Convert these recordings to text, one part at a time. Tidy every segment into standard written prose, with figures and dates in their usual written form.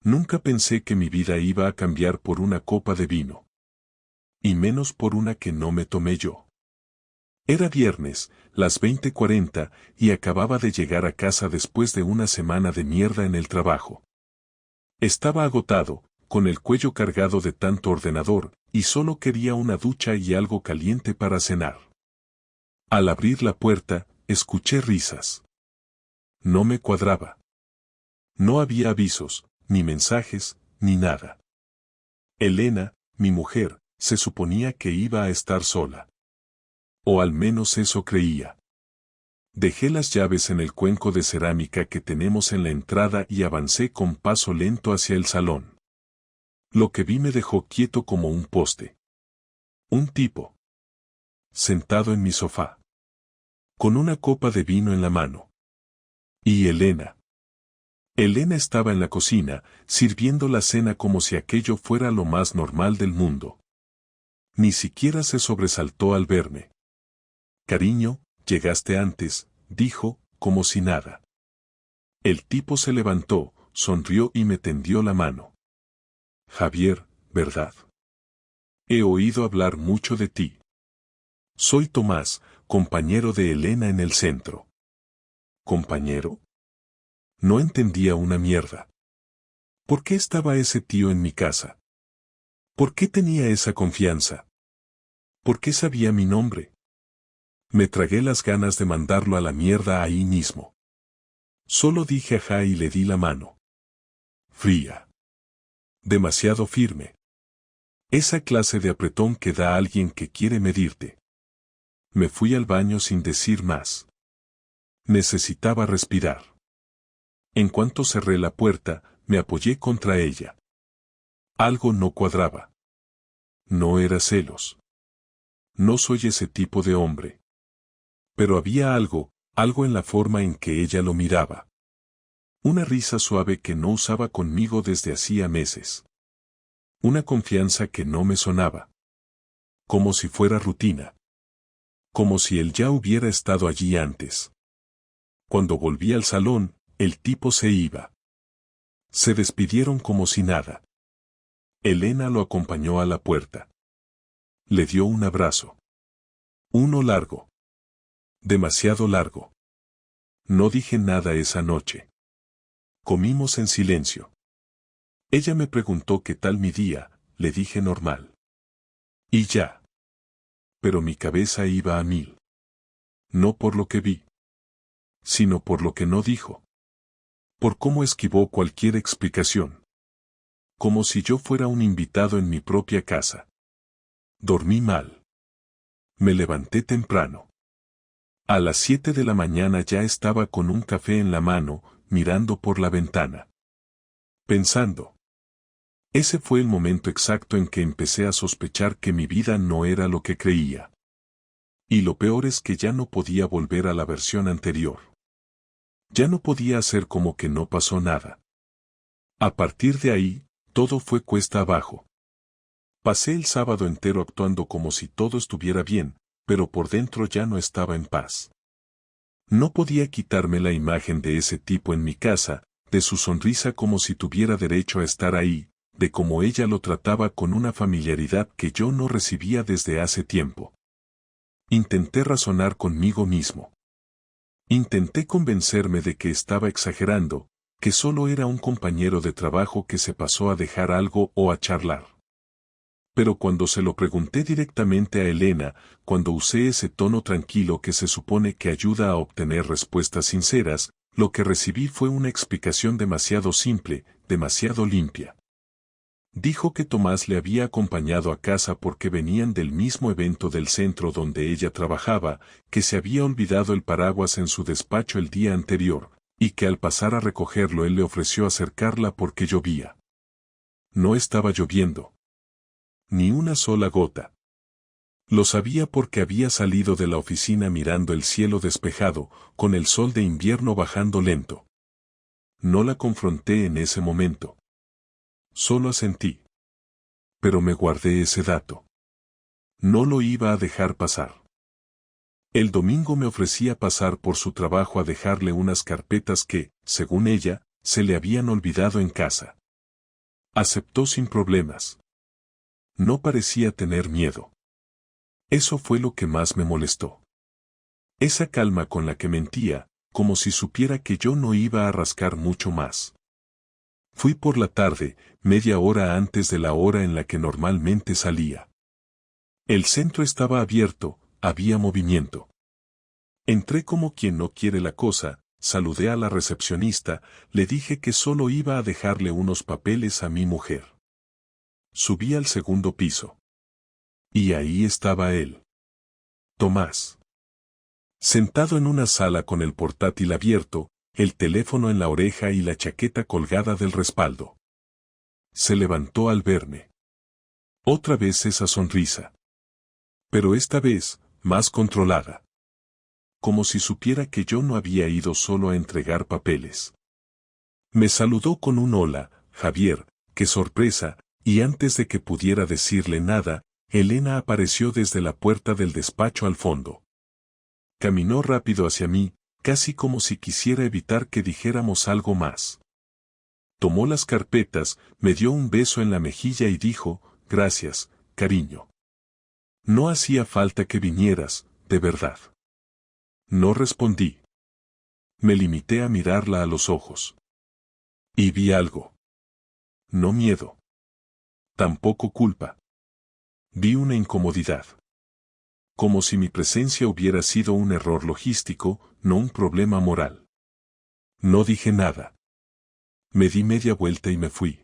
Nunca pensé que mi vida iba a cambiar por una copa de vino. Y menos por una que no me tomé yo. Era viernes, las 20:40, y acababa de llegar a casa después de una semana de mierda en el trabajo. Estaba agotado, con el cuello cargado de tanto ordenador, y solo quería una ducha y algo caliente para cenar. Al abrir la puerta, escuché risas. No me cuadraba. No había avisos, ni mensajes, ni nada. Elena, mi mujer, se suponía que iba a estar sola. O al menos eso creía. Dejé las llaves en el cuenco de cerámica que tenemos en la entrada y avancé con paso lento hacia el salón. Lo que vi me dejó quieto como un poste. Un tipo. Sentado en mi sofá. Con una copa de vino en la mano. Y Elena. Elena estaba en la cocina, sirviendo la cena como si aquello fuera lo más normal del mundo. Ni siquiera se sobresaltó al verme. Cariño, llegaste antes, dijo, como si nada. El tipo se levantó, sonrió y me tendió la mano. Javier, ¿verdad? He oído hablar mucho de ti. Soy Tomás, compañero de Elena en el centro. ¿Compañero? No entendía una mierda. ¿Por qué estaba ese tío en mi casa? ¿Por qué tenía esa confianza? ¿Por qué sabía mi nombre? Me tragué las ganas de mandarlo a la mierda ahí mismo. Solo dije ajá y le di la mano. Fría. Demasiado firme. Esa clase de apretón que da alguien que quiere medirte. Me fui al baño sin decir más. Necesitaba respirar. En cuanto cerré la puerta, me apoyé contra ella. Algo no cuadraba. No era celos. No soy ese tipo de hombre. Pero había algo en la forma en que ella lo miraba. Una risa suave que no usaba conmigo desde hacía meses. Una confianza que no me sonaba. Como si fuera rutina. Como si él ya hubiera estado allí antes. Cuando volví al salón, el tipo se iba. Se despidieron como si nada. Elena lo acompañó a la puerta. Le dio un abrazo. Uno largo. Demasiado largo. No dije nada esa noche. Comimos en silencio. Ella me preguntó qué tal mi día, le dije normal. Y ya. Pero mi cabeza iba a 1000. No por lo que vi, sino por lo que no dijo. Por cómo esquivó cualquier explicación. Como si yo fuera un invitado en mi propia casa. Dormí mal. Me levanté temprano. A las 7 de la mañana ya estaba con un café en la mano, mirando por la ventana. Pensando. Ese fue el momento exacto en que empecé a sospechar que mi vida no era lo que creía. Y lo peor es que ya no podía volver a la versión anterior. Ya no podía hacer como que no pasó nada. A partir de ahí, todo fue cuesta abajo. Pasé el sábado entero actuando como si todo estuviera bien, pero por dentro ya no estaba en paz. No podía quitarme la imagen de ese tipo en mi casa, de su sonrisa como si tuviera derecho a estar ahí, de cómo ella lo trataba con una familiaridad que yo no recibía desde hace tiempo. Intenté razonar conmigo mismo. Intenté convencerme de que estaba exagerando, que solo era un compañero de trabajo que se pasó a dejar algo o a charlar. Pero cuando se lo pregunté directamente a Elena, cuando usé ese tono tranquilo que se supone que ayuda a obtener respuestas sinceras, lo que recibí fue una explicación demasiado simple, demasiado limpia. Dijo que Tomás le había acompañado a casa porque venían del mismo evento del centro donde ella trabajaba, que se había olvidado el paraguas en su despacho el día anterior, y que al pasar a recogerlo él le ofreció acercarla porque llovía. No estaba lloviendo. Ni una sola gota. Lo sabía porque había salido de la oficina mirando el cielo despejado, con el sol de invierno bajando lento. No la confronté en ese momento. Solo asentí. Pero me guardé ese dato. No lo iba a dejar pasar. El domingo me ofrecía pasar por su trabajo a dejarle unas carpetas que, según ella, se le habían olvidado en casa. Aceptó sin problemas. No parecía tener miedo. Eso fue lo que más me molestó. Esa calma con la que mentía, como si supiera que yo no iba a rascar mucho más. Fui por la tarde, media hora antes de la hora en la que normalmente salía. El centro estaba abierto, había movimiento. Entré como quien no quiere la cosa, saludé a la recepcionista, le dije que solo iba a dejarle unos papeles a mi mujer. Subí al segundo piso. Y ahí estaba él. Tomás. Sentado en una sala con el portátil abierto, el teléfono en la oreja y la chaqueta colgada del respaldo. Se levantó al verme. Otra vez esa sonrisa. Pero esta vez, más controlada. Como si supiera que yo no había ido solo a entregar papeles. Me saludó con un hola, Javier, qué sorpresa, y antes de que pudiera decirle nada, Elena apareció desde la puerta del despacho al fondo. Caminó rápido hacia mí, casi como si quisiera evitar que dijéramos algo más. Tomó las carpetas, me dio un beso en la mejilla y dijo, gracias, cariño. No hacía falta que vinieras, de verdad. No respondí. Me limité a mirarla a los ojos. Y vi algo. No miedo. Tampoco culpa. Vi una incomodidad. Como si mi presencia hubiera sido un error logístico, no un problema moral. No dije nada. Me di media vuelta y me fui.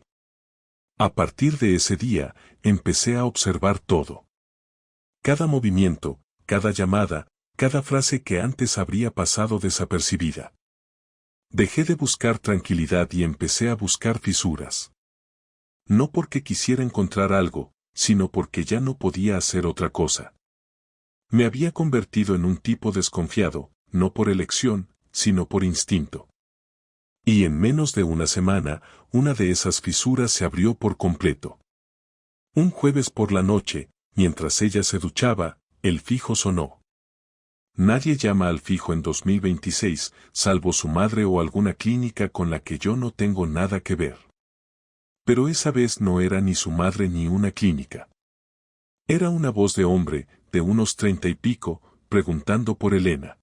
A partir de ese día, empecé a observar todo. Cada movimiento, cada llamada, cada frase que antes habría pasado desapercibida. Dejé de buscar tranquilidad y empecé a buscar fisuras. No porque quisiera encontrar algo, sino porque ya no podía hacer otra cosa. Me había convertido en un tipo desconfiado, no por elección, sino por instinto. Y en menos de una semana, una de esas fisuras se abrió por completo. Un jueves por la noche, mientras ella se duchaba, el fijo sonó. Nadie llama al fijo en 2026, salvo su madre o alguna clínica con la que yo no tengo nada que ver. Pero esa vez no era ni su madre ni una clínica. Era una voz de hombre, de unos 30 y pico, preguntando por Elena.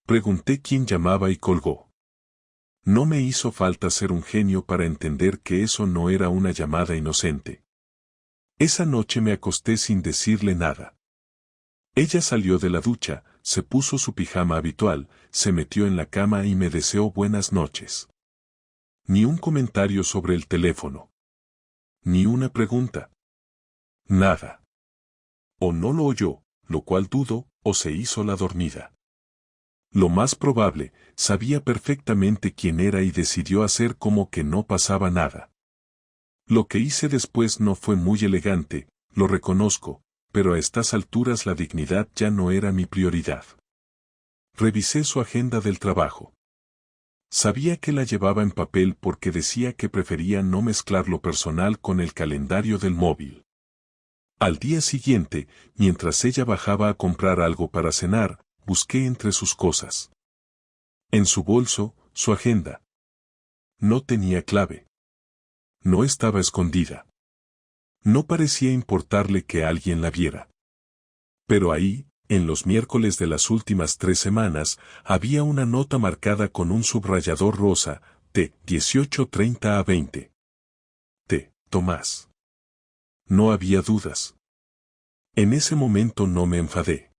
Pregunté quién llamaba y colgó. No me hizo falta ser un genio para entender que eso no era una llamada inocente. Esa noche me acosté sin decirle nada. Ella salió de la ducha, se puso su pijama habitual, se metió en la cama y me deseó buenas noches. Ni un comentario sobre el teléfono. Ni una pregunta. Nada. O no lo oyó, lo cual dudo, o se hizo la dormida. Lo más probable, sabía perfectamente quién era y decidió hacer como que no pasaba nada. Lo que hice después no fue muy elegante, lo reconozco, pero a estas alturas la dignidad ya no era mi prioridad. Revisé su agenda del trabajo. Sabía que la llevaba en papel porque decía que prefería no mezclar lo personal con el calendario del móvil. Al día siguiente, mientras ella bajaba a comprar algo para cenar, busqué entre sus cosas. En su bolso, su agenda. No tenía clave. No estaba escondida. No parecía importarle que alguien la viera. Pero ahí, en los miércoles de las últimas 3 semanas, había una nota marcada con un subrayador rosa, T. 18:30 a 20. T. Tomás. No había dudas. En ese momento no me enfadé.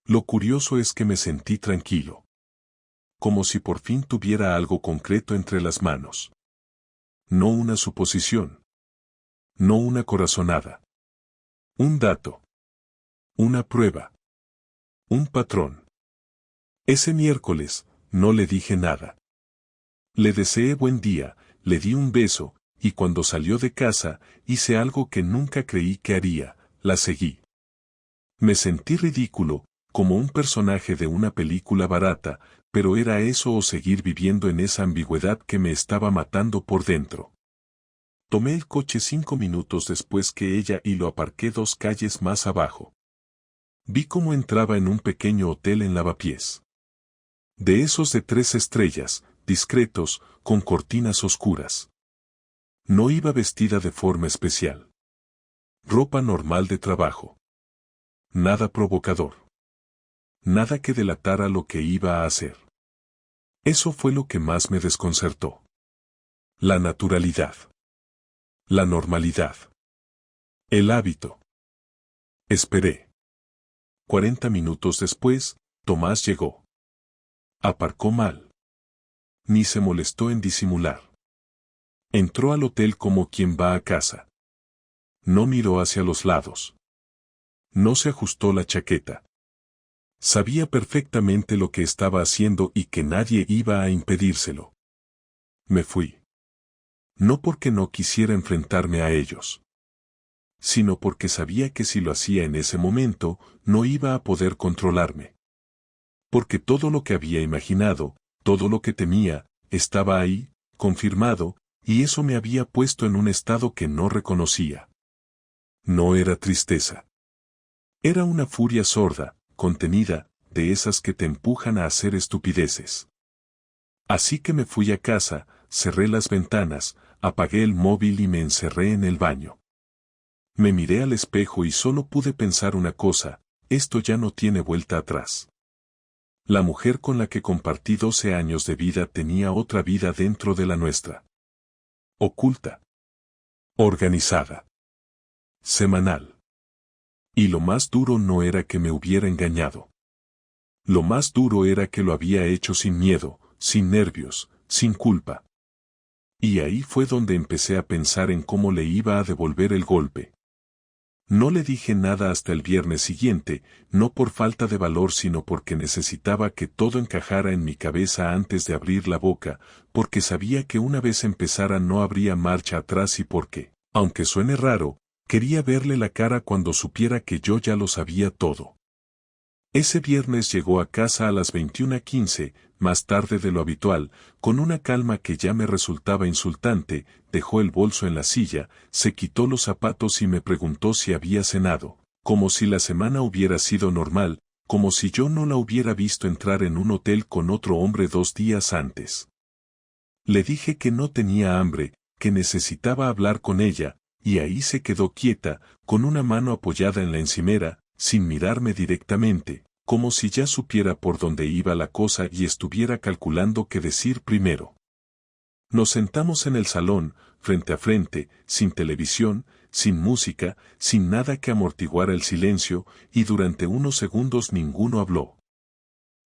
Lo curioso es que me sentí tranquilo. Como si por fin tuviera algo concreto entre las manos. No una suposición. No una corazonada. Un dato. Una prueba. Un patrón. Ese miércoles, no le dije nada. Le deseé buen día, le di un beso, y cuando salió de casa, hice algo que nunca creí que haría, la seguí. Me sentí ridículo, como un personaje de una película barata, pero era eso o seguir viviendo en esa ambigüedad que me estaba matando por dentro. Tomé el coche 5 minutos después que ella y lo aparqué 2 calles más abajo. Vi cómo entraba en un pequeño hotel en Lavapiés. De esos de 3 estrellas, discretos, con cortinas oscuras. No iba vestida de forma especial. Ropa normal de trabajo. Nada provocador. Nada que delatara lo que iba a hacer. Eso fue lo que más me desconcertó. La naturalidad. La normalidad. El hábito. Esperé. 40 minutos después, Tomás llegó. Aparcó mal. Ni se molestó en disimular. Entró al hotel como quien va a casa. No miró hacia los lados. No se ajustó la chaqueta. Sabía perfectamente lo que estaba haciendo y que nadie iba a impedírselo. Me fui. No porque no quisiera enfrentarme a ellos, sino porque sabía que si lo hacía en ese momento, no iba a poder controlarme. Porque todo lo que había imaginado, todo lo que temía, estaba ahí, confirmado, y eso me había puesto en un estado que no reconocía. No era tristeza. Era una furia sorda, contenida, de esas que te empujan a hacer estupideces. Así que me fui a casa, cerré las ventanas, apagué el móvil y me encerré en el baño. Me miré al espejo y solo pude pensar una cosa: esto ya no tiene vuelta atrás. La mujer con la que compartí 12 años de vida tenía otra vida dentro de la nuestra. Oculta. Organizada. Semanal. Y lo más duro no era que me hubiera engañado. Lo más duro era que lo había hecho sin miedo, sin nervios, sin culpa. Y ahí fue donde empecé a pensar en cómo le iba a devolver el golpe. No le dije nada hasta el viernes siguiente, no por falta de valor sino porque necesitaba que todo encajara en mi cabeza antes de abrir la boca, porque sabía que una vez empezara no habría marcha atrás y porque, aunque suene raro, quería verle la cara cuando supiera que yo ya lo sabía todo. Ese viernes llegó a casa a las 21:15, más tarde de lo habitual, con una calma que ya me resultaba insultante, dejó el bolso en la silla, se quitó los zapatos y me preguntó si había cenado, como si la semana hubiera sido normal, como si yo no la hubiera visto entrar en un hotel con otro hombre 2 días antes. Le dije que no tenía hambre, que necesitaba hablar con ella, y ahí se quedó quieta, con una mano apoyada en la encimera, sin mirarme directamente, como si ya supiera por dónde iba la cosa y estuviera calculando qué decir primero. Nos sentamos en el salón, frente a frente, sin televisión, sin música, sin nada que amortiguara el silencio, y durante unos segundos ninguno habló.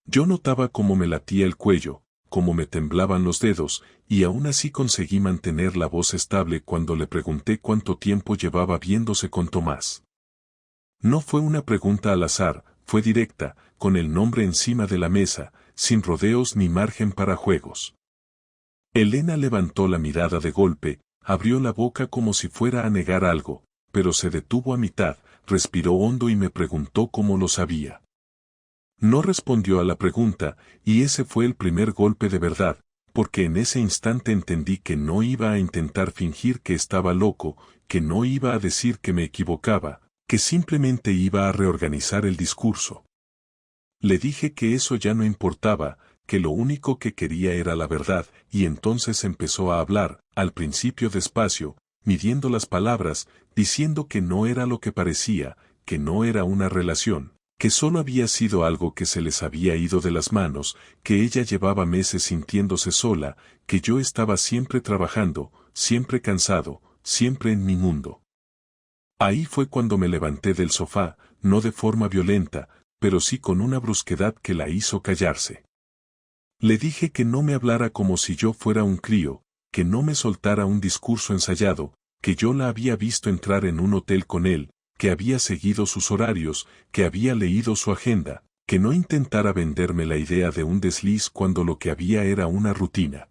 Yo notaba cómo me latía el cuello, cómo me temblaban los dedos, y aún así conseguí mantener la voz estable cuando le pregunté cuánto tiempo llevaba viéndose con Tomás. No fue una pregunta al azar, fue directa, con el nombre encima de la mesa, sin rodeos ni margen para juegos. Elena levantó la mirada de golpe, abrió la boca como si fuera a negar algo, pero se detuvo a mitad, respiró hondo y me preguntó cómo lo sabía. No respondió a la pregunta, y ese fue el primer golpe de verdad, porque en ese instante entendí que no iba a intentar fingir que estaba loco, que no iba a decir que me equivocaba, que simplemente iba a reorganizar el discurso. Le dije que eso ya no importaba, que lo único que quería era la verdad, y entonces empezó a hablar, al principio despacio, midiendo las palabras, diciendo que no era lo que parecía, que no era una relación, que solo había sido algo que se les había ido de las manos, que ella llevaba meses sintiéndose sola, que yo estaba siempre trabajando, siempre cansado, siempre en mi mundo. Ahí fue cuando me levanté del sofá, no de forma violenta, pero sí con una brusquedad que la hizo callarse. Le dije que no me hablara como si yo fuera un crío, que no me soltara un discurso ensayado, que yo la había visto entrar en un hotel con él, que había seguido sus horarios, que había leído su agenda, que no intentara venderme la idea de un desliz cuando lo que había era una rutina.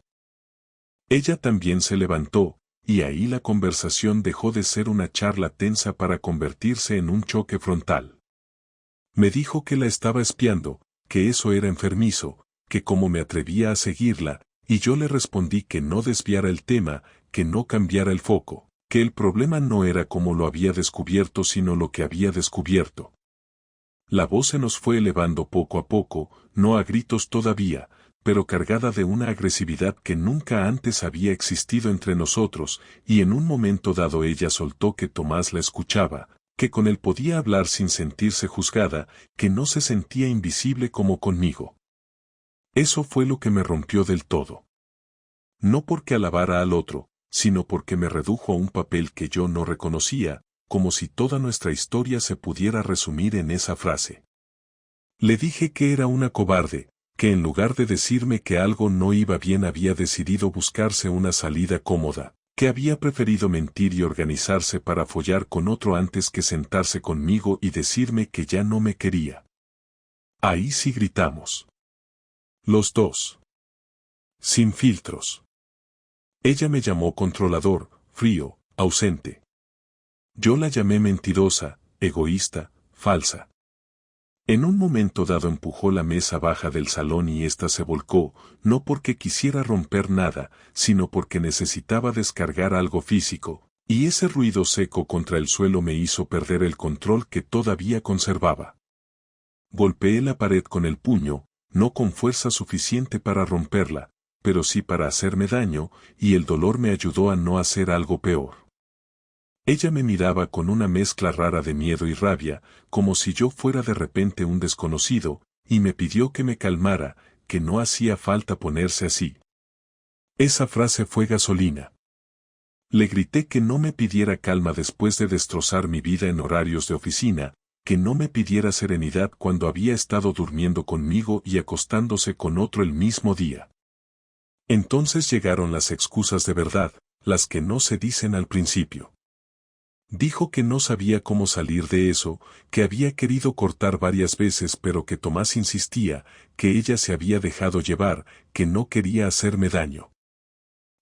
Ella también se levantó, y ahí la conversación dejó de ser una charla tensa para convertirse en un choque frontal. Me dijo que la estaba espiando, que eso era enfermizo, que cómo me atrevía a seguirla, y yo le respondí que no desviara el tema, que no cambiara el foco, que el problema no era cómo lo había descubierto sino lo que había descubierto. La voz se nos fue elevando poco a poco, no a gritos todavía, pero cargada de una agresividad que nunca antes había existido entre nosotros, y en un momento dado ella soltó que Tomás la escuchaba, que con él podía hablar sin sentirse juzgada, que no se sentía invisible como conmigo. Eso fue lo que me rompió del todo. No porque alabara al otro, sino porque me redujo a un papel que yo no reconocía, como si toda nuestra historia se pudiera resumir en esa frase. Le dije que era una cobarde, que en lugar de decirme que algo no iba bien había decidido buscarse una salida cómoda, que había preferido mentir y organizarse para follar con otro antes que sentarse conmigo y decirme que ya no me quería. Ahí sí gritamos. Los dos. Sin filtros. Ella me llamó controlador, frío, ausente. Yo la llamé mentirosa, egoísta, falsa. En un momento dado empujó la mesa baja del salón y ésta se volcó, no porque quisiera romper nada, sino porque necesitaba descargar algo físico, y ese ruido seco contra el suelo me hizo perder el control que todavía conservaba. Golpeé la pared con el puño, no con fuerza suficiente para romperla, pero sí para hacerme daño, y el dolor me ayudó a no hacer algo peor. Ella me miraba con una mezcla rara de miedo y rabia, como si yo fuera de repente un desconocido, y me pidió que me calmara, que no hacía falta ponerse así. Esa frase fue gasolina. Le grité que no me pidiera calma después de destrozar mi vida en horarios de oficina, que no me pidiera serenidad cuando había estado durmiendo conmigo y acostándose con otro el mismo día. Entonces llegaron las excusas de verdad, las que no se dicen al principio. Dijo que no sabía cómo salir de eso, que había querido cortar varias veces pero que Tomás insistía, que ella se había dejado llevar, que no quería hacerme daño.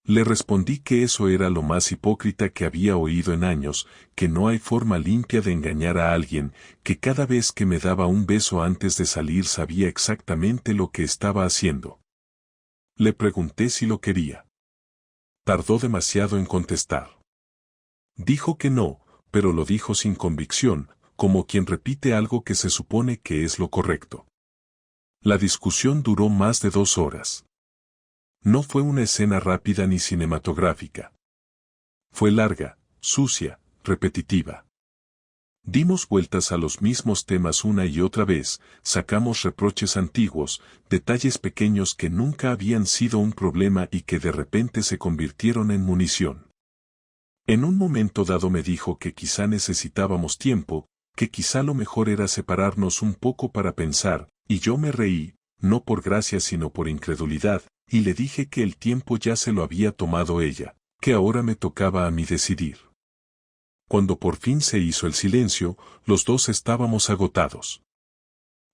Le respondí que eso era lo más hipócrita que había oído en años, que no hay forma limpia de engañar a alguien, que cada vez que me daba un beso antes de salir sabía exactamente lo que estaba haciendo. Le pregunté si lo quería. Tardó demasiado en contestar. Dijo que no, pero lo dijo sin convicción, como quien repite algo que se supone que es lo correcto. La discusión duró más de 2 horas. No fue una escena rápida ni cinematográfica. Fue larga, sucia, repetitiva. Dimos vueltas a los mismos temas una y otra vez, sacamos reproches antiguos, detalles pequeños que nunca habían sido un problema y que de repente se convirtieron en munición. En un momento dado me dijo que quizá necesitábamos tiempo, que quizá lo mejor era separarnos un poco para pensar, y yo me reí, no por gracia sino por incredulidad, y le dije que el tiempo ya se lo había tomado ella, que ahora me tocaba a mí decidir. Cuando por fin se hizo el silencio, los dos estábamos agotados.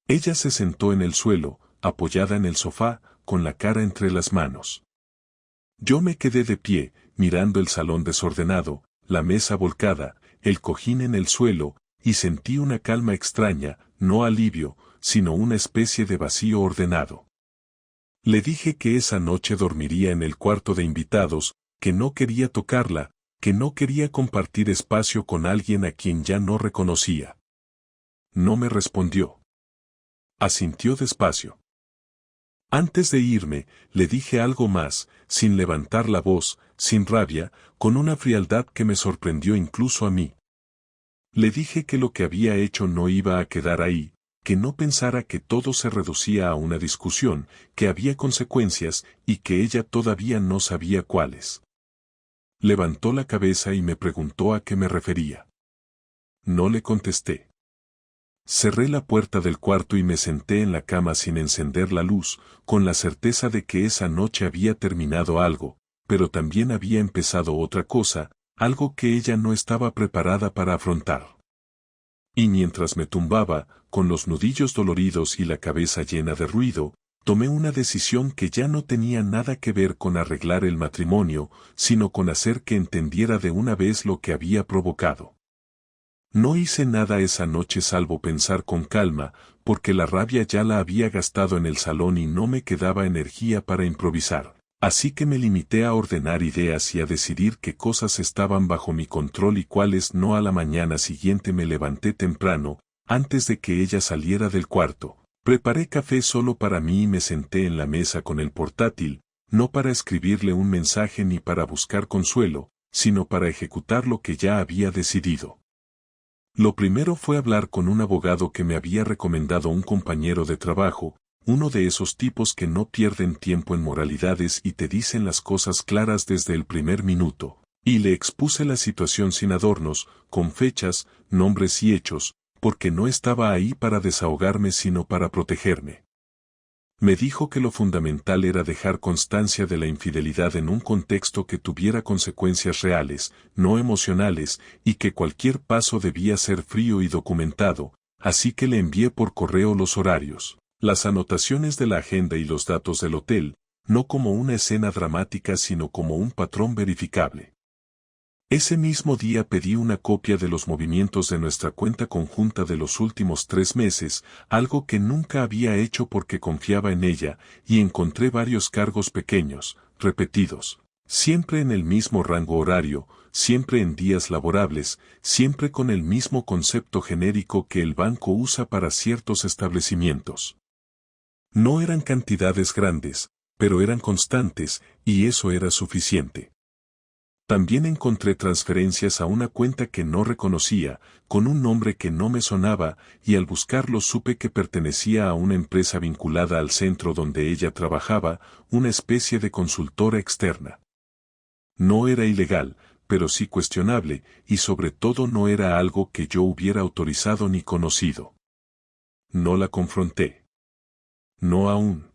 Ella se sentó en el suelo, apoyada en el sofá, con la cara entre las manos. Yo me quedé de pie, mirando el salón desordenado, la mesa volcada, el cojín en el suelo, y sentí una calma extraña, no alivio, sino una especie de vacío ordenado. Le dije que esa noche dormiría en el cuarto de invitados, que no quería tocarla, que no quería compartir espacio con alguien a quien ya no reconocía. No me respondió. Asintió despacio. Antes de irme, le dije algo más, sin levantar la voz, sin rabia, con una frialdad que me sorprendió incluso a mí. Le dije que lo que había hecho no iba a quedar ahí, que no pensara que todo se reducía a una discusión, que había consecuencias y que ella todavía no sabía cuáles. Levantó la cabeza y me preguntó a qué me refería. No le contesté. Cerré la puerta del cuarto y me senté en la cama sin encender la luz, con la certeza de que esa noche había terminado algo, pero también había empezado otra cosa, algo que ella no estaba preparada para afrontar. Y mientras me tumbaba, con los nudillos doloridos y la cabeza llena de ruido, tomé una decisión que ya no tenía nada que ver con arreglar el matrimonio, sino con hacer que entendiera de una vez lo que había provocado. No hice nada esa noche salvo pensar con calma, porque la rabia ya la había gastado en el salón y no me quedaba energía para improvisar. Así que me limité a ordenar ideas y a decidir qué cosas estaban bajo mi control y cuáles no. A la mañana siguiente me levanté temprano, antes de que ella saliera del cuarto, Preparé café solo para mí y me senté en la mesa con el portátil, no para escribirle un mensaje ni para buscar consuelo, sino para ejecutar lo que ya había decidido. Lo primero fue hablar con un abogado que me había recomendado un compañero de trabajo, uno de esos tipos que no pierden tiempo en moralidades y te dicen las cosas claras desde el primer minuto, y le expuse la situación sin adornos, con fechas, nombres y hechos, porque no estaba ahí para desahogarme sino para protegerme. Me dijo que lo fundamental era dejar constancia de la infidelidad en un contexto que tuviera consecuencias reales, no emocionales, y que cualquier paso debía ser frío y documentado, así que le envié por correo los horarios, las anotaciones de la agenda y los datos del hotel, no como una escena dramática sino como un patrón verificable. Ese mismo día pedí una copia de los movimientos de nuestra cuenta conjunta de los últimos 3 meses, algo que nunca había hecho porque confiaba en ella, y encontré varios cargos pequeños, repetidos, siempre en el mismo rango horario, siempre en días laborables, siempre con el mismo concepto genérico que el banco usa para ciertos establecimientos. No eran cantidades grandes, pero eran constantes, y eso era suficiente. También encontré transferencias a una cuenta que no reconocía, con un nombre que no me sonaba, y al buscarlo supe que pertenecía a una empresa vinculada al centro donde ella trabajaba, una especie de consultora externa. No era ilegal, pero sí cuestionable, y sobre todo no era algo que yo hubiera autorizado ni conocido. No la confronté. No aún.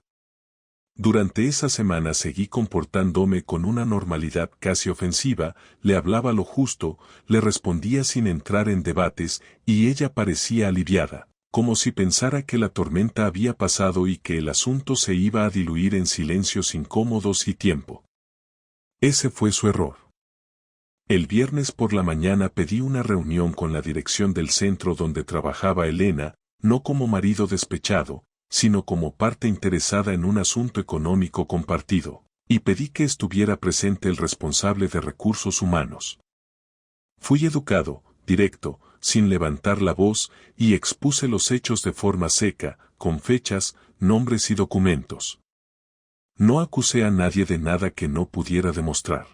Durante esa semana seguí comportándome con una normalidad casi ofensiva, le hablaba lo justo, le respondía sin entrar en debates, y ella parecía aliviada, como si pensara que la tormenta había pasado y que el asunto se iba a diluir en silencios incómodos y tiempo. Ese fue su error. El viernes por la mañana pedí una reunión con la dirección del centro donde trabajaba Elena, no como marido despechado, sino como parte interesada en un asunto económico compartido, y pedí que estuviera presente el responsable de recursos humanos. Fui educado, directo, sin levantar la voz, y expuse los hechos de forma seca, con fechas, nombres y documentos. No acusé a nadie de nada que no pudiera demostrar.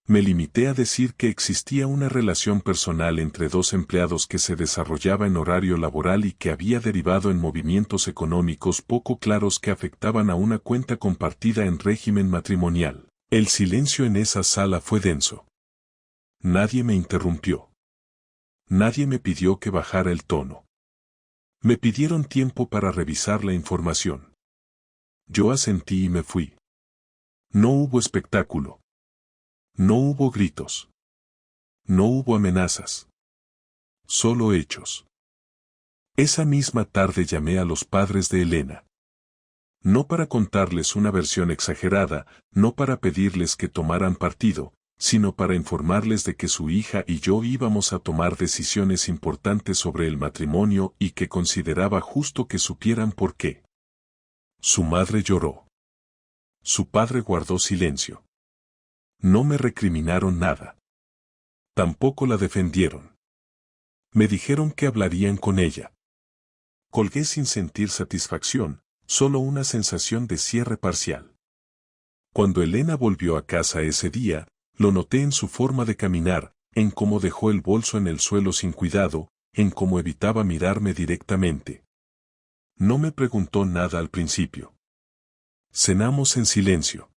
Me limité a decir que existía una relación personal entre dos empleados que se desarrollaba en horario laboral y que había derivado en movimientos económicos poco claros que afectaban a una cuenta compartida en régimen matrimonial. El silencio en esa sala fue denso. Nadie me interrumpió. Nadie me pidió que bajara el tono. Me pidieron tiempo para revisar la información. Yo asentí y me fui. No hubo espectáculo. No hubo gritos. No hubo amenazas. Solo hechos. Esa misma tarde llamé a los padres de Elena. No para contarles una versión exagerada, no para pedirles que tomaran partido, sino para informarles de que su hija y yo íbamos a tomar decisiones importantes sobre el matrimonio y que consideraba justo que supieran por qué. Su madre lloró. Su padre guardó silencio. No me recriminaron nada. Tampoco la defendieron. Me dijeron que hablarían con ella. Colgué sin sentir satisfacción, solo una sensación de cierre parcial. Cuando Elena volvió a casa ese día, lo noté en su forma de caminar, en cómo dejó el bolso en el suelo sin cuidado, en cómo evitaba mirarme directamente. No me preguntó nada al principio. Cenamos en silencio.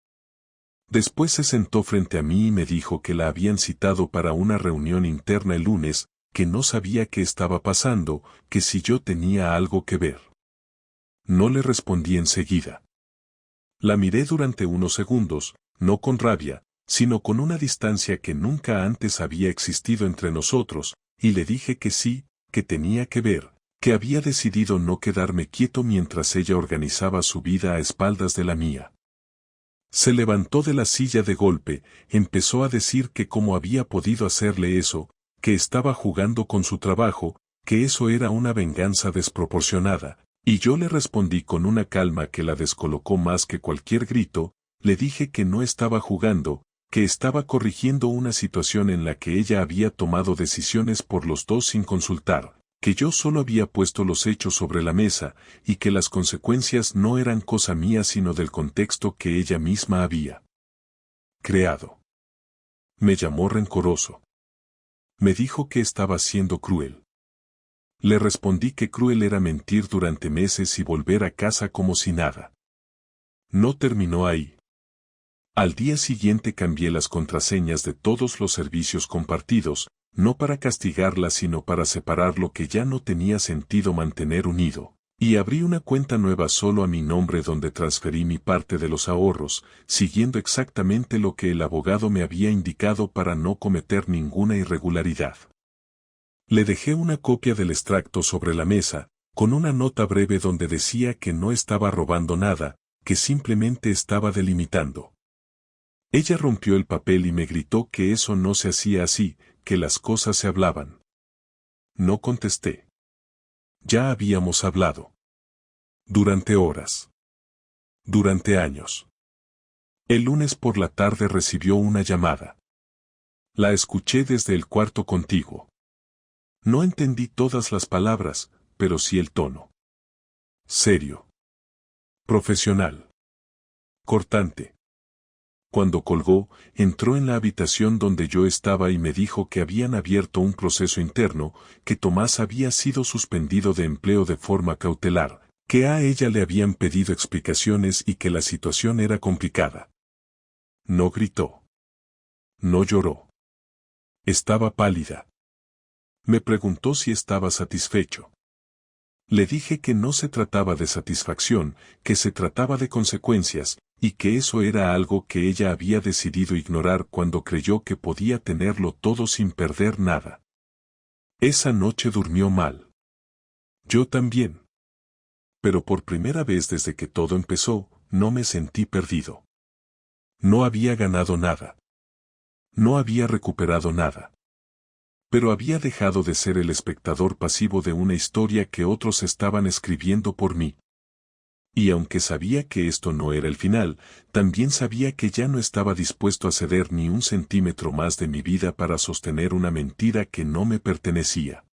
Después se sentó frente a mí y me dijo que la habían citado para una reunión interna el lunes, que no sabía qué estaba pasando, que si yo tenía algo que ver. No le respondí enseguida. La miré durante unos segundos, no con rabia, sino con una distancia que nunca antes había existido entre nosotros, y le dije que sí, que tenía que ver, que había decidido no quedarme quieto mientras ella organizaba su vida a espaldas de la mía. Se levantó de la silla de golpe, empezó a decir que cómo había podido hacerle eso, que estaba jugando con su trabajo, que eso era una venganza desproporcionada, y yo le respondí con una calma que la descolocó más que cualquier grito, le dije que no estaba jugando, que estaba corrigiendo una situación en la que ella había tomado decisiones por los dos sin consultar, que yo solo había puesto los hechos sobre la mesa y que las consecuencias no eran cosa mía sino del contexto que ella misma había creado. Me llamó rencoroso. Me dijo que estaba siendo cruel. Le respondí que cruel era mentir durante meses y volver a casa como si nada. No terminó ahí. Al día siguiente cambié las contraseñas de todos los servicios compartidos, no para castigarla sino para separar lo que ya no tenía sentido mantener unido, y abrí una cuenta nueva solo a mi nombre donde transferí mi parte de los ahorros, siguiendo exactamente lo que el abogado me había indicado para no cometer ninguna irregularidad. Le dejé una copia del extracto sobre la mesa, con una nota breve donde decía que no estaba robando nada, que simplemente estaba delimitando. Ella rompió el papel y me gritó que eso no se hacía así, que las cosas se hablaban. No contesté. Ya habíamos hablado. Durante horas. Durante años. El lunes por la tarde recibió una llamada. La escuché desde el cuarto contiguo. No entendí todas las palabras, pero sí el tono. Serio. Profesional. Cortante. Cuando colgó, entró en la habitación donde yo estaba y me dijo que habían abierto un proceso interno, que Tomás había sido suspendido de empleo de forma cautelar, que a ella le habían pedido explicaciones y que la situación era complicada. No gritó. No lloró. Estaba pálida. Me preguntó si estaba satisfecho. Le dije que no se trataba de satisfacción, que se trataba de consecuencias, y que eso era algo que ella había decidido ignorar cuando creyó que podía tenerlo todo sin perder nada. Esa noche durmió mal. Yo también. Pero por primera vez desde que todo empezó, no me sentí perdido. No había ganado nada. No había recuperado nada. Pero había dejado de ser el espectador pasivo de una historia que otros estaban escribiendo por mí. Y aunque sabía que esto no era el final, también sabía que ya no estaba dispuesto a ceder ni un centímetro más de mi vida para sostener una mentira que no me pertenecía.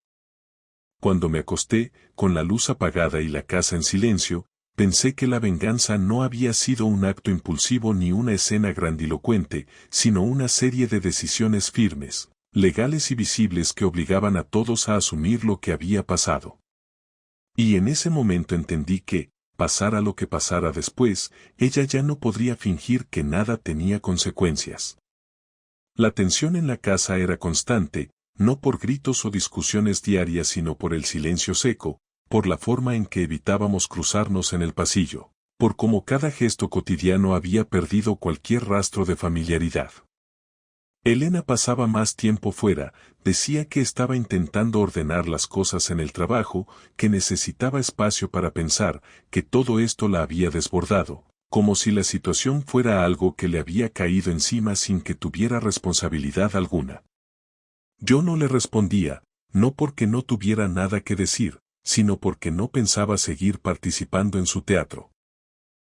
Cuando me acosté, con la luz apagada y la casa en silencio, pensé que la venganza no había sido un acto impulsivo ni una escena grandilocuente, sino una serie de decisiones firmes, legales y visibles que obligaban a todos a asumir lo que había pasado. Y en ese momento entendí que, pasara lo que pasara después, ella ya no podría fingir que nada tenía consecuencias. La tensión en la casa era constante, no por gritos o discusiones diarias sino por el silencio seco, por la forma en que evitábamos cruzarnos en el pasillo, por cómo cada gesto cotidiano había perdido cualquier rastro de familiaridad. Elena pasaba más tiempo fuera, decía que estaba intentando ordenar las cosas en el trabajo, que necesitaba espacio para pensar, que todo esto la había desbordado, como si la situación fuera algo que le había caído encima sin que tuviera responsabilidad alguna. Yo no le respondía, no porque no tuviera nada que decir, sino porque no pensaba seguir participando en su teatro.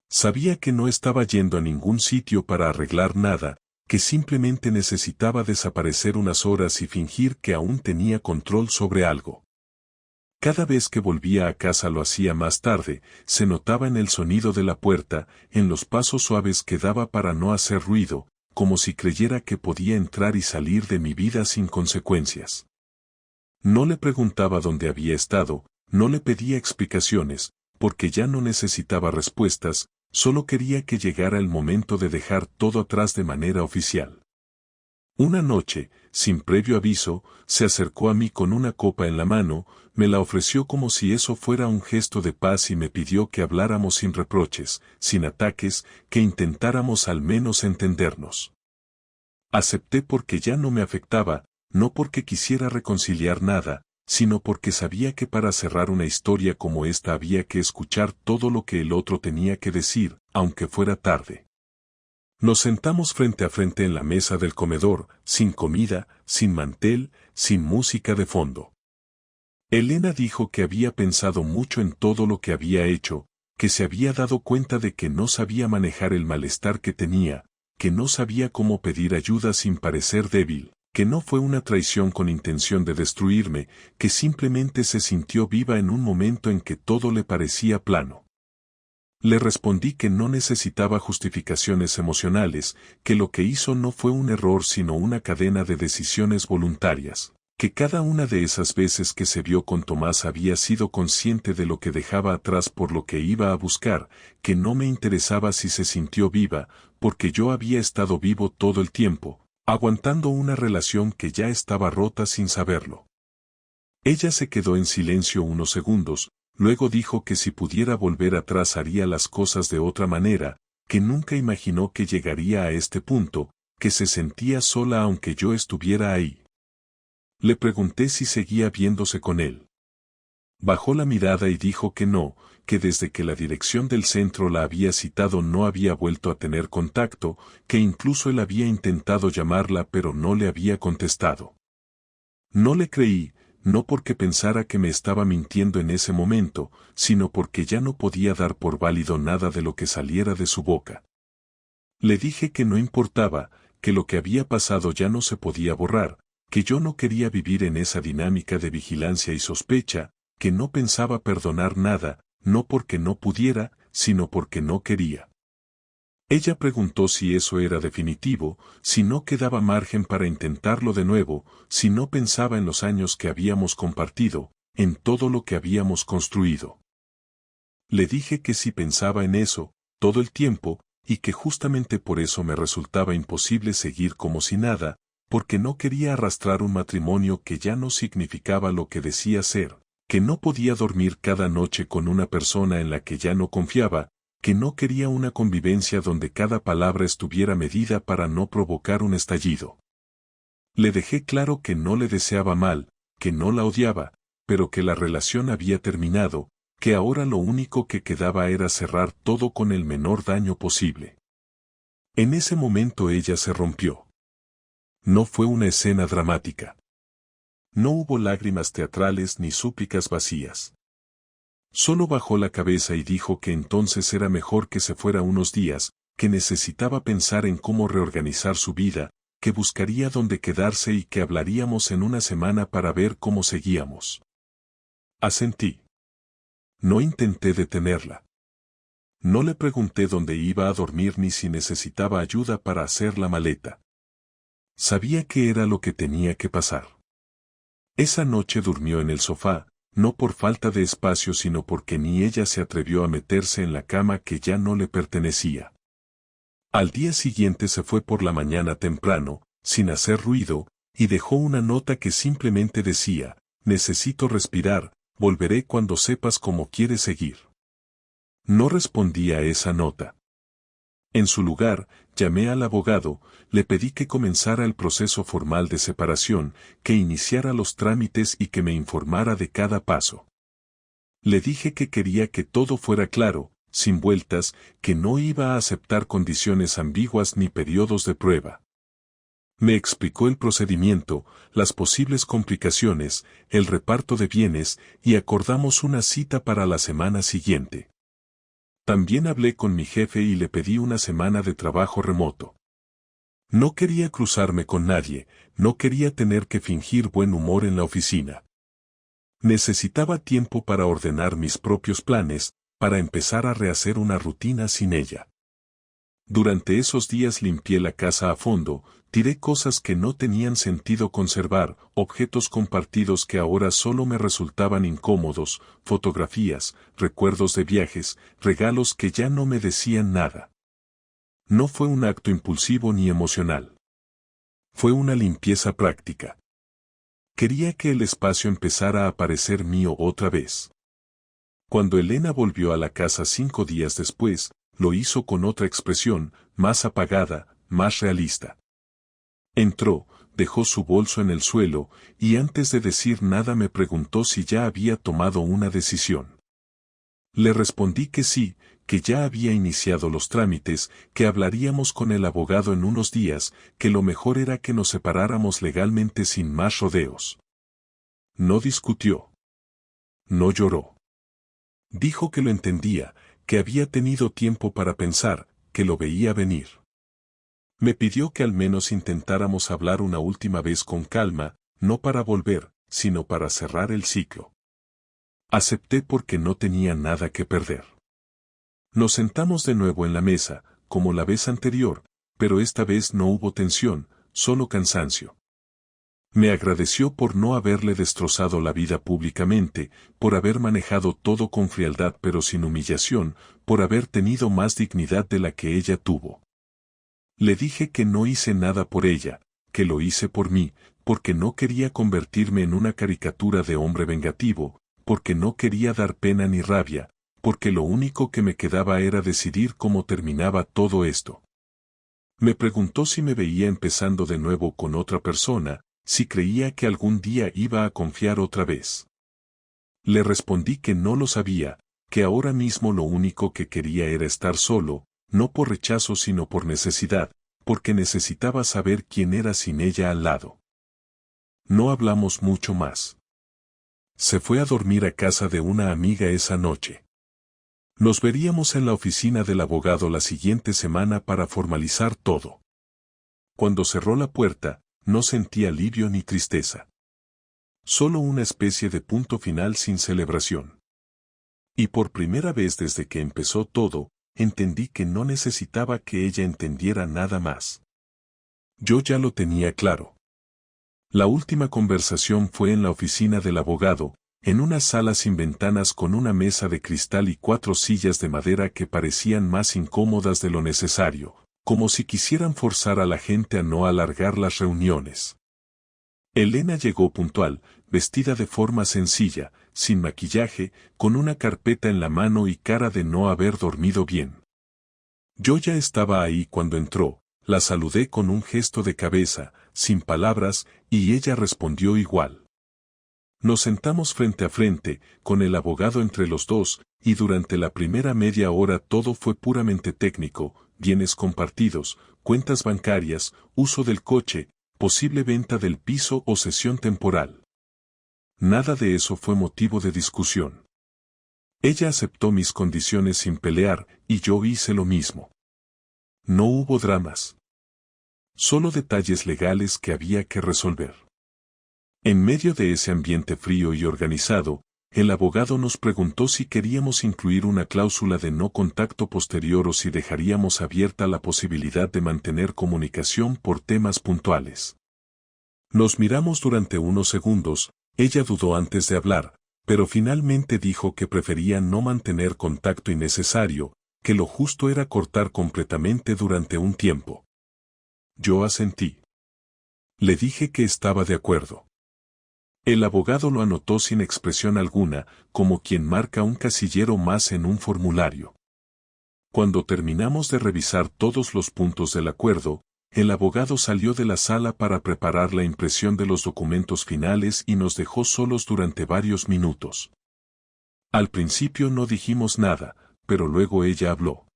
Sabía que no estaba yendo a ningún sitio para arreglar nada, que simplemente necesitaba desaparecer unas horas y fingir que aún tenía control sobre algo. Cada vez que volvía a casa lo hacía más tarde, se notaba en el sonido de la puerta, en los pasos suaves que daba para no hacer ruido, como si creyera que podía entrar y salir de mi vida sin consecuencias. No le preguntaba dónde había estado, no le pedía explicaciones, porque ya no necesitaba respuestas, solo quería que llegara el momento de dejar todo atrás de manera oficial. Una noche, sin previo aviso, se acercó a mí con una copa en la mano, me la ofreció como si eso fuera un gesto de paz y me pidió que habláramos sin reproches, sin ataques, que intentáramos al menos entendernos. Acepté porque ya no me afectaba, no porque quisiera reconciliar nada, sino porque sabía que para cerrar una historia como esta había que escuchar todo lo que el otro tenía que decir, aunque fuera tarde. Nos sentamos frente a frente en la mesa del comedor, sin comida, sin mantel, sin música de fondo. Elena dijo que había pensado mucho en todo lo que había hecho, que se había dado cuenta de que no sabía manejar el malestar que tenía, que no sabía cómo pedir ayuda sin parecer débil, que no fue una traición con intención de destruirme, que simplemente se sintió viva en un momento en que todo le parecía plano. Le respondí que no necesitaba justificaciones emocionales, que lo que hizo no fue un error sino una cadena de decisiones voluntarias, que cada una de esas veces que se vio con Tomás había sido consciente de lo que dejaba atrás por lo que iba a buscar, que no me interesaba si se sintió viva, porque yo había estado vivo todo el tiempo, aguantando una relación que ya estaba rota sin saberlo. Ella se quedó en silencio unos segundos, luego dijo que si pudiera volver atrás haría las cosas de otra manera, que nunca imaginó que llegaría a este punto, que se sentía sola aunque yo estuviera ahí. Le pregunté si seguía viéndose con él. Bajó la mirada y dijo que no, que desde que la dirección del centro la había citado no había vuelto a tener contacto, que incluso él había intentado llamarla pero no le había contestado. No le creí, no porque pensara que me estaba mintiendo en ese momento, sino porque ya no podía dar por válido nada de lo que saliera de su boca. Le dije que no importaba, que lo que había pasado ya no se podía borrar, que yo no quería vivir en esa dinámica de vigilancia y sospecha, que no pensaba perdonar nada, no porque no pudiera, sino porque no quería. Ella preguntó si eso era definitivo, si no quedaba margen para intentarlo de nuevo, si no pensaba en los años que habíamos compartido, en todo lo que habíamos construido. Le dije que sí pensaba en eso, todo el tiempo, y que justamente por eso me resultaba imposible seguir como si nada, porque no quería arrastrar un matrimonio que ya no significaba lo que decía ser, que no podía dormir cada noche con una persona en la que ya no confiaba, que no quería una convivencia donde cada palabra estuviera medida para no provocar un estallido. Le dejé claro que no le deseaba mal, que no la odiaba, pero que la relación había terminado, que ahora lo único que quedaba era cerrar todo con el menor daño posible. En ese momento ella se rompió. No fue una escena dramática. No hubo lágrimas teatrales ni súplicas vacías. Solo bajó la cabeza y dijo que entonces era mejor que se fuera unos días, que necesitaba pensar en cómo reorganizar su vida, que buscaría dónde quedarse y que hablaríamos en una semana para ver cómo seguíamos. Asentí. No intenté detenerla. No le pregunté dónde iba a dormir ni si necesitaba ayuda para hacer la maleta. Sabía que era lo que tenía que pasar. Esa noche durmió en el sofá, no por falta de espacio sino porque ni ella se atrevió a meterse en la cama que ya no le pertenecía. Al día siguiente se fue por la mañana temprano, sin hacer ruido, y dejó una nota que simplemente decía, necesito respirar, volveré cuando sepas cómo quieres seguir. No respondí a esa nota. En su lugar, llamé al abogado, le pedí que comenzara el proceso formal de separación, que iniciara los trámites y que me informara de cada paso. Le dije que quería que todo fuera claro, sin vueltas, que no iba a aceptar condiciones ambiguas ni periodos de prueba. Me explicó el procedimiento, las posibles complicaciones, el reparto de bienes, y acordamos una cita para la semana siguiente. También hablé con mi jefe y le pedí una semana de trabajo remoto. No quería cruzarme con nadie, no quería tener que fingir buen humor en la oficina. Necesitaba tiempo para ordenar mis propios planes, para empezar a rehacer una rutina sin ella. Durante esos días limpié la casa a fondo, tiré cosas que no tenían sentido conservar, objetos compartidos que ahora solo me resultaban incómodos, fotografías, recuerdos de viajes, regalos que ya no me decían nada. No fue un acto impulsivo ni emocional. Fue una limpieza práctica. Quería que el espacio empezara a parecer mío otra vez. Cuando Elena volvió a la casa 5 días después, lo hizo con otra expresión, más apagada, más realista. Entró, dejó su bolso en el suelo, y antes de decir nada me preguntó si ya había tomado una decisión. Le respondí que sí, que ya había iniciado los trámites, que hablaríamos con el abogado en unos días, que lo mejor era que nos separáramos legalmente sin más rodeos. No discutió. No lloró. Dijo que lo entendía, que había tenido tiempo para pensar, que lo veía venir. Me pidió que al menos intentáramos hablar una última vez con calma, no para volver, sino para cerrar el ciclo. Acepté porque no tenía nada que perder. Nos sentamos de nuevo en la mesa, como la vez anterior, pero esta vez no hubo tensión, solo cansancio. Me agradeció por no haberle destrozado la vida públicamente, por haber manejado todo con frialdad pero sin humillación, por haber tenido más dignidad de la que ella tuvo. Le dije que no hice nada por ella, que lo hice por mí, porque no quería convertirme en una caricatura de hombre vengativo, porque no quería dar pena ni rabia, porque lo único que me quedaba era decidir cómo terminaba todo esto. Me preguntó si me veía empezando de nuevo con otra persona, si creía que algún día iba a confiar otra vez. Le respondí que no lo sabía, que ahora mismo lo único que quería era estar solo, no por rechazo sino por necesidad, porque necesitaba saber quién era sin ella al lado. No hablamos mucho más. Se fue a dormir a casa de una amiga esa noche. Nos veríamos en la oficina del abogado la siguiente semana para formalizar todo. Cuando cerró la puerta, no sentí alivio ni tristeza. Solo una especie de punto final sin celebración. Y por primera vez desde que empezó todo, entendí que no necesitaba que ella entendiera nada más. Yo ya lo tenía claro. La última conversación fue en la oficina del abogado, en una sala sin ventanas con una mesa de cristal y 4 sillas de madera que parecían más incómodas de lo necesario, como si quisieran forzar a la gente a no alargar las reuniones. Elena llegó puntual, vestida de forma sencilla, sin maquillaje, con una carpeta en la mano y cara de no haber dormido bien. Yo ya estaba ahí cuando entró, la saludé con un gesto de cabeza, sin palabras, y ella respondió igual. Nos sentamos frente a frente, con el abogado entre los dos, y durante la primera media hora todo fue puramente técnico, bienes compartidos, cuentas bancarias, uso del coche, posible venta del piso o cesión temporal. Nada de eso fue motivo de discusión. Ella aceptó mis condiciones sin pelear, y yo hice lo mismo. No hubo dramas. Solo detalles legales que había que resolver. En medio de ese ambiente frío y organizado, el abogado nos preguntó si queríamos incluir una cláusula de no contacto posterior o si dejaríamos abierta la posibilidad de mantener comunicación por temas puntuales. Nos miramos durante unos segundos, ella dudó antes de hablar, pero finalmente dijo que prefería no mantener contacto innecesario, que lo justo era cortar completamente durante un tiempo. Yo asentí. Le dije que estaba de acuerdo. El abogado lo anotó sin expresión alguna, como quien marca un casillero más en un formulario. Cuando terminamos de revisar todos los puntos del acuerdo, el abogado salió de la sala para preparar la impresión de los documentos finales y nos dejó solos durante varios minutos. Al principio no dijimos nada, pero luego ella habló.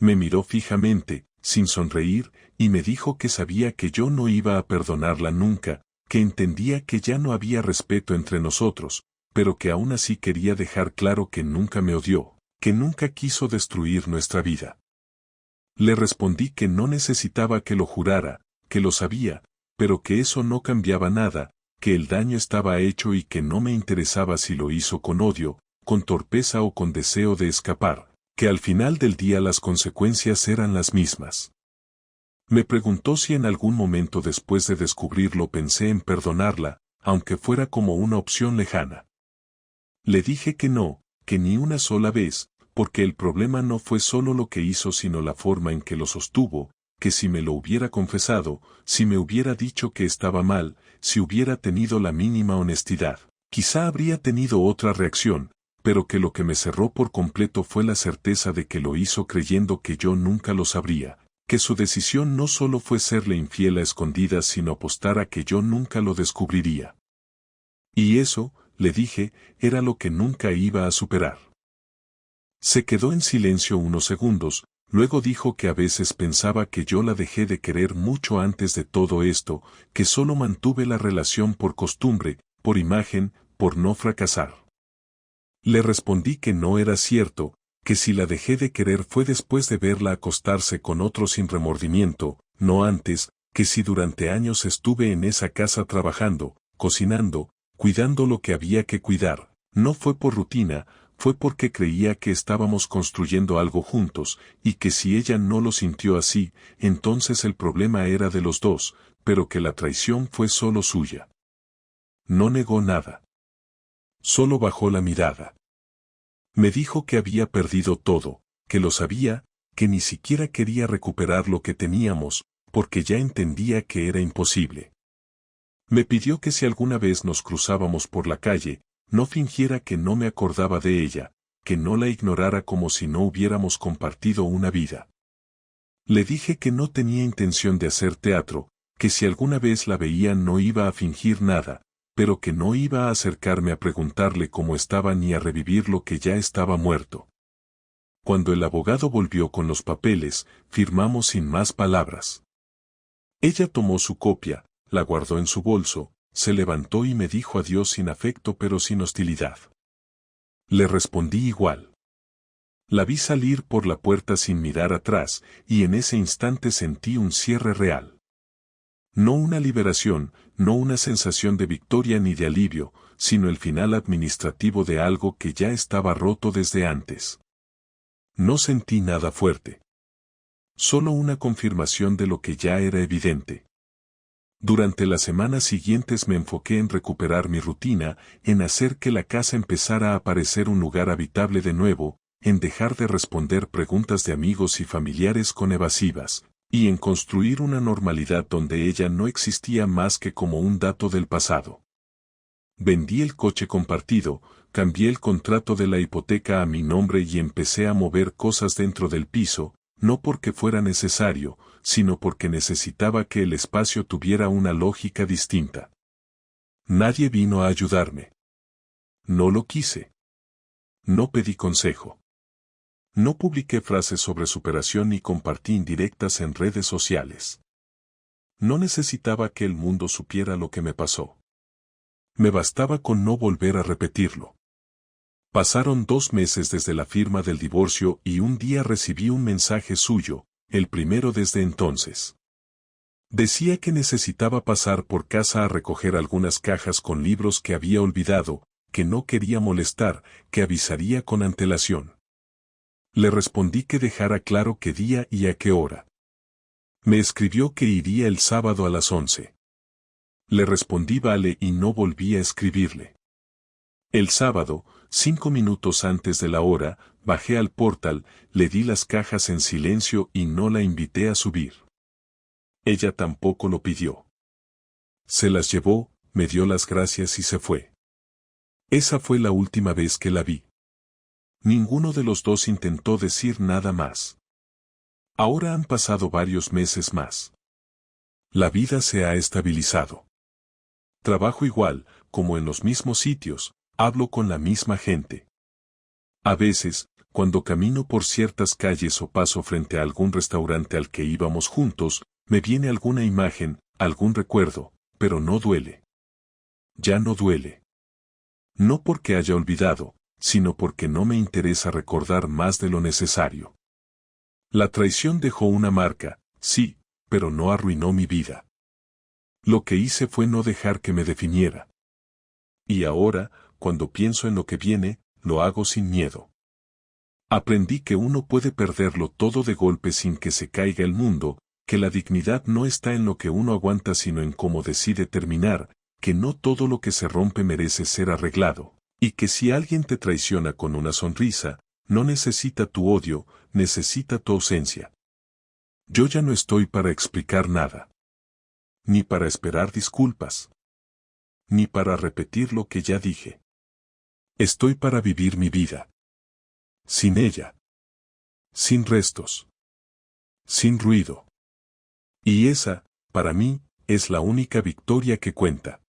Me miró fijamente, sin sonreír, y me dijo que sabía que yo no iba a perdonarla nunca, que entendía que ya no había respeto entre nosotros, pero que aún así quería dejar claro que nunca me odió, que nunca quiso destruir nuestra vida. Le respondí que no necesitaba que lo jurara, que lo sabía, pero que eso no cambiaba nada, que el daño estaba hecho y que no me interesaba si lo hizo con odio, con torpeza o con deseo de escapar, que al final del día las consecuencias eran las mismas. Me preguntó si en algún momento después de descubrirlo pensé en perdonarla, aunque fuera como una opción lejana. Le dije que no, que ni una sola vez, porque el problema no fue solo lo que hizo sino la forma en que lo sostuvo, que si me lo hubiera confesado, si me hubiera dicho que estaba mal, si hubiera tenido la mínima honestidad, quizá habría tenido otra reacción, pero que lo que me cerró por completo fue la certeza de que lo hizo creyendo que yo nunca lo sabría, que su decisión no solo fue serle infiel a escondidas sino apostar a que yo nunca lo descubriría. Y eso, le dije, era lo que nunca iba a superar. Se quedó en silencio unos segundos, luego dijo que a veces pensaba que yo la dejé de querer mucho antes de todo esto, que solo mantuve la relación por costumbre, por imagen, por no fracasar. Le respondí que no era cierto, que si la dejé de querer fue después de verla acostarse con otro sin remordimiento, no antes, que si durante años estuve en esa casa trabajando, cocinando, cuidando lo que había que cuidar, no fue por rutina, fue porque creía que estábamos construyendo algo juntos, y que si ella no lo sintió así, entonces el problema era de los dos, pero que la traición fue solo suya. No negó nada. Solo bajó la mirada. Me dijo que había perdido todo, que lo sabía, que ni siquiera quería recuperar lo que teníamos, porque ya entendía que era imposible. Me pidió que si alguna vez nos cruzábamos por la calle, no fingiera que no me acordaba de ella, que no la ignorara como si no hubiéramos compartido una vida. Le dije que no tenía intención de hacer teatro, que si alguna vez la veía no iba a fingir nada, pero que no iba a acercarme a preguntarle cómo estaba ni a revivir lo que ya estaba muerto. Cuando el abogado volvió con los papeles, firmamos sin más palabras. Ella tomó su copia, la guardó en su bolso, se levantó y me dijo adiós sin afecto pero sin hostilidad. Le respondí igual. La vi salir por la puerta sin mirar atrás, y en ese instante sentí un cierre real. No una liberación, no una sensación de victoria ni de alivio, sino el final administrativo de algo que ya estaba roto desde antes. No sentí nada fuerte. Solo una confirmación de lo que ya era evidente. Durante las semanas siguientes me enfoqué en recuperar mi rutina, en hacer que la casa empezara a parecer un lugar habitable de nuevo, en dejar de responder preguntas de amigos y familiares con evasivas, y en construir una normalidad donde ella no existía más que como un dato del pasado. Vendí el coche compartido, cambié el contrato de la hipoteca a mi nombre y empecé a mover cosas dentro del piso, no porque fuera necesario, sino porque necesitaba que el espacio tuviera una lógica distinta. Nadie vino a ayudarme. No lo quise. No pedí consejo. No publiqué frases sobre superación ni compartí indirectas en redes sociales. No necesitaba que el mundo supiera lo que me pasó. Me bastaba con no volver a repetirlo. Pasaron 2 meses desde la firma del divorcio y un día recibí un mensaje suyo, el primero desde entonces. Decía que necesitaba pasar por casa a recoger algunas cajas con libros que había olvidado, que no quería molestar, que avisaría con antelación. Le respondí que dejara claro qué día y a qué hora. Me escribió que iría el sábado a las 11. Le respondí vale y no volví a escribirle. El sábado, 5 minutos antes de la hora, bajé al portal, le di las cajas en silencio y no la invité a subir. Ella tampoco lo pidió. Se las llevó, me dio las gracias y se fue. Esa fue la última vez que la vi. Ninguno de los dos intentó decir nada más. Ahora han pasado varios meses más. La vida se ha estabilizado. Trabajo igual, como en los mismos sitios, hablo con la misma gente. A veces, cuando camino por ciertas calles o paso frente a algún restaurante al que íbamos juntos, me viene alguna imagen, algún recuerdo, pero no duele. Ya no duele. No porque haya olvidado, sino porque no me interesa recordar más de lo necesario. La traición dejó una marca, sí, pero no arruinó mi vida. Lo que hice fue no dejar que me definiera. Y ahora, cuando pienso en lo que viene, lo hago sin miedo. Aprendí que uno puede perderlo todo de golpe sin que se caiga el mundo, que la dignidad no está en lo que uno aguanta sino en cómo decide terminar, que no todo lo que se rompe merece ser arreglado, y que si alguien te traiciona con una sonrisa, no necesita tu odio, necesita tu ausencia. Yo ya no estoy para explicar nada. Ni para esperar disculpas. Ni para repetir lo que ya dije. Estoy para vivir mi vida. Sin ella. Sin restos. Sin ruido. Y esa, para mí, es la única victoria que cuenta.